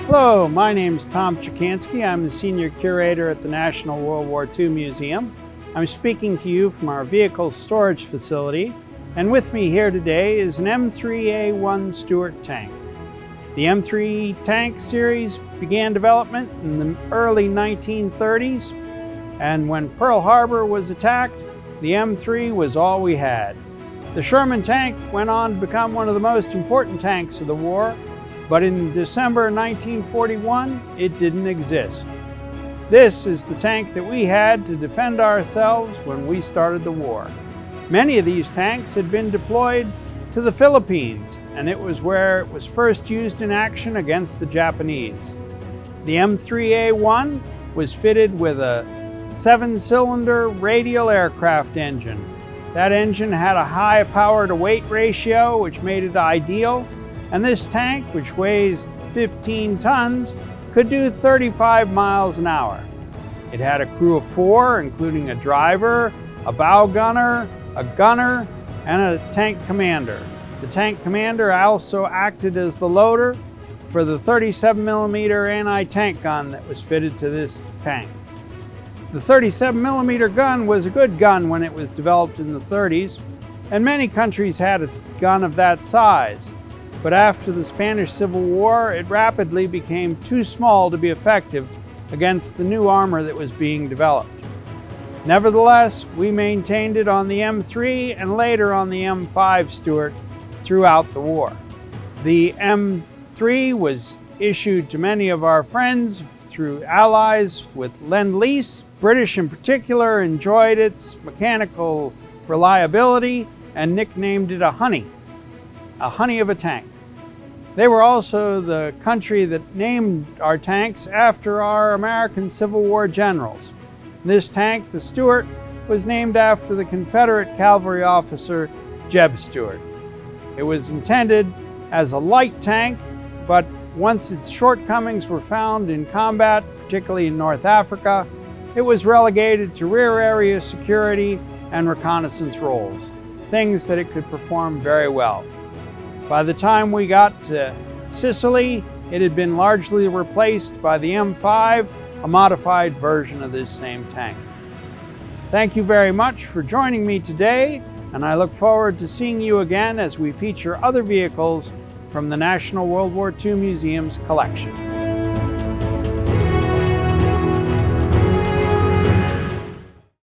Hello, my name is Tom Chikansky. I'm the Senior Curator at the National World War II Museum. I'm speaking to you from our vehicle storage facility, and with me here today is an M3A1 Stuart tank. The M3 tank series began development in the early 1930s, and when Pearl Harbor was attacked, the M3 was all we had. The Sherman tank went on to become one of the most important tanks of the war, but in December 1941, it didn't exist. This is the tank that we had to defend ourselves when we started the war. Many of these tanks had been deployed to the Philippines, and it was where it was first used in action against the Japanese. The M3A1 was fitted with a 7-cylinder radial aircraft engine. That engine had a high power-to-weight ratio, which made it ideal. And this tank, which weighs 15 tons, could do 35 miles an hour. It had a crew of 4, including a driver, a bow gunner, a gunner, and a tank commander. The tank commander also acted as the loader for the 37mm anti-tank gun that was fitted to this tank. The 37mm gun was a good gun when it was developed in the 30s, and many countries had a gun of that size. But after the Spanish Civil War, it rapidly became too small to be effective against the new armor that was being developed. Nevertheless, we maintained it on the M3 and later on the M5 Stuart throughout the war. The M3 was issued to many of our friends through allies with Lend-Lease. British in particular enjoyed its mechanical reliability and nicknamed it a honey of a tank. They were also the country that named our tanks after our American Civil War generals. This tank, the Stuart, was named after the Confederate cavalry officer Jeb Stuart. It was intended as a light tank, but once its shortcomings were found in combat, particularly in North Africa, it was relegated to rear area security and reconnaissance roles, things that it could perform very well. By the time we got to Sicily, it had been largely replaced by the M5, a modified version of this same tank. Thank you very much for joining me today, and I look forward to seeing you again as we feature other vehicles from the National World War II Museum's collection.